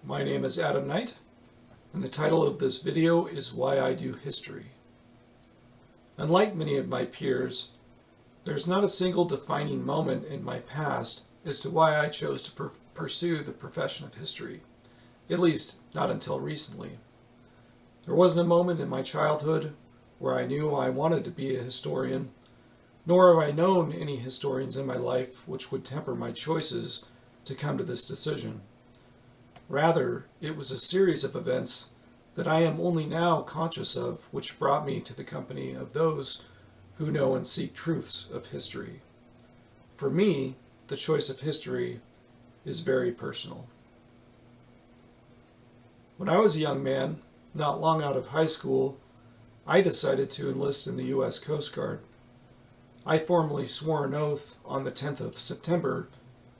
My name is Adam Knight, and the title of this video is Why I Do History. Unlike many of my peers, there's not a single defining moment in my past as to why I chose to pursue the profession of history, at least not until recently. There wasn't a moment in my childhood where I knew I wanted to be a historian, nor have I known any historians in my life which would temper my choices to come to this decision. Rather, it was a series of events that I am only now conscious of which brought me to the company of those who know and seek truths of history. For me, the choice of history is very personal. When I was a young man, not long out of high school, I decided to enlist in the U.S. Coast Guard. I formally swore an oath on the 10th of September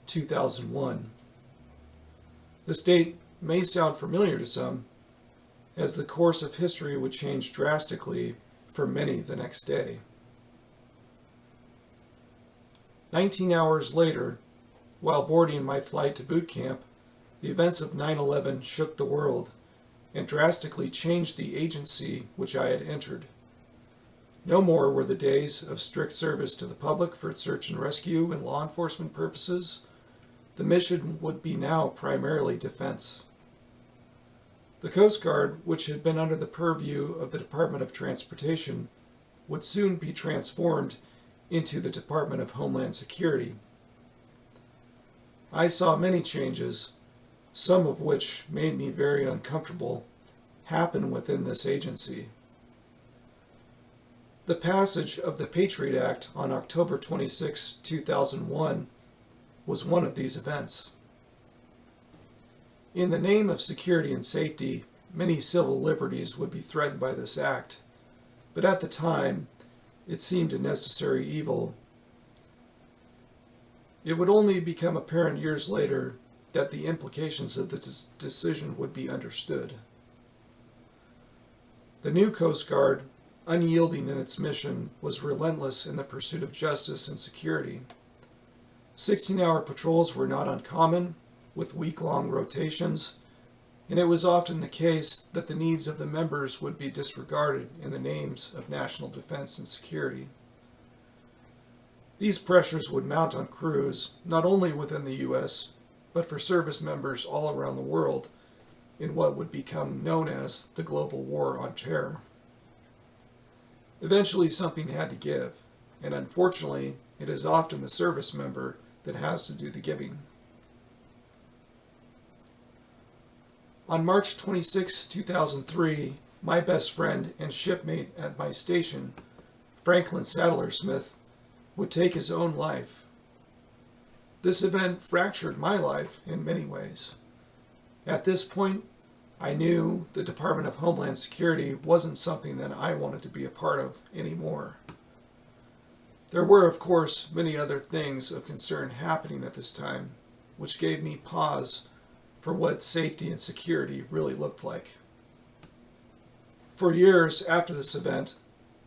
2001. This date may sound familiar to some, as the course of history would change drastically for many the next day. 19 hours later, while boarding my flight to boot camp, the events of 9/11 shook the world and drastically changed the agency which I had entered. No more were the days of strict service to the public for search and rescue and law enforcement purposes. The mission would be now primarily defense. The Coast Guard, which had been under the purview of the Department of Transportation, would soon be transformed into the Department of Homeland Security. I saw many changes, some of which made me very uncomfortable, happen within this agency. The passage of the Patriot Act on October 26, 2001 was one of these events. In the name of security and safety, many civil liberties would be threatened by this act, but at the time, it seemed a necessary evil. It would only become apparent years later that the implications of this decision would be understood. The new Coast Guard, unyielding in its mission, was relentless in the pursuit of justice and security. 16-hour patrols were not uncommon, with week-long rotations, and it was often the case that the needs of the members would be disregarded in the names of national defense and security. These pressures would mount on crews, not only within the U.S., but for service members all around the world, in what would become known as the Global War on Terror. Eventually something had to give, and unfortunately, it is often the service member that has to do the giving. On March 26, 2003, my best friend and shipmate at my station, Franklin Sadler Smith, would take his own life. This event fractured my life in many ways. At this point, I knew the Department of Homeland Security wasn't something that I wanted to be a part of anymore. There were, of course, many other things of concern happening at this time, which gave me pause for what safety and security really looked like. For years after this event,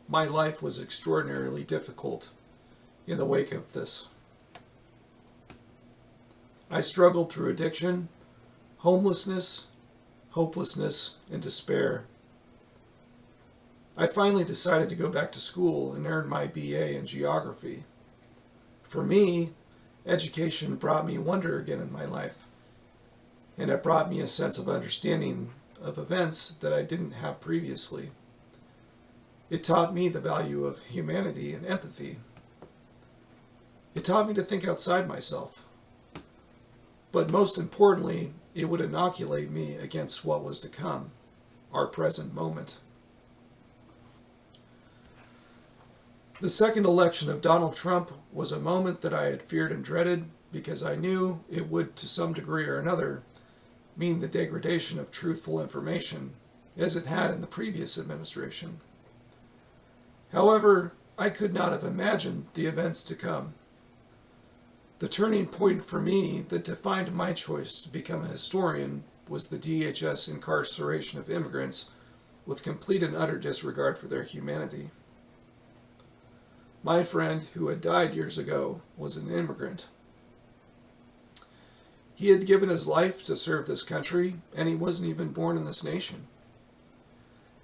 my life was extraordinarily difficult in the wake of this. I struggled through addiction, homelessness, hopelessness, and despair. I finally decided to go back to school and earn my BA in geography. For me, education brought me wonder again in my life, and it brought me a sense of understanding of events that I didn't have previously. It taught me the value of humanity and empathy. It taught me to think outside myself. But most importantly, it would inoculate me against what was to come, our present moment. The second election of Donald Trump was a moment that I had feared and dreaded because I knew it would, to some degree or another, mean the degradation of truthful information, as it had in the previous administration. However, I could not have imagined the events to come. The turning point for me that defined my choice to become a historian was the DHS incarceration of immigrants with complete and utter disregard for their humanity. My friend, who had died years ago, was an immigrant. He had given his life to serve this country, and he wasn't even born in this nation.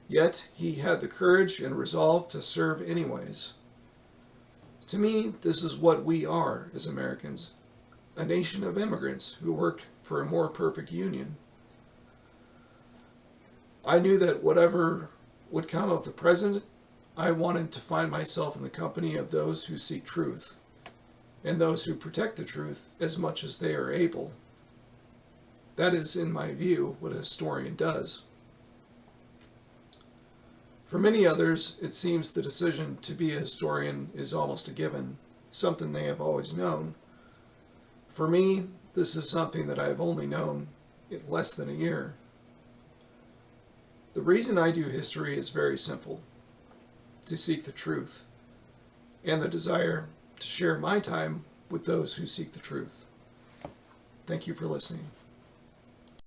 Yet he had the courage and resolve to serve anyways. To me, this is what we are as Americans, a nation of immigrants who work for a more perfect union. I knew that whatever would come of the present, I wanted to find myself in the company of those who seek truth, and those who protect the truth as much as they are able. That is, in my view, what a historian does. For many others, it seems the decision to be a historian is almost a given, something they have always known. For me, this is something that I have only known in less than a year. The reason I do history is very simple: to seek the truth, and the desire to share my time with those who seek the truth. Thank you for listening.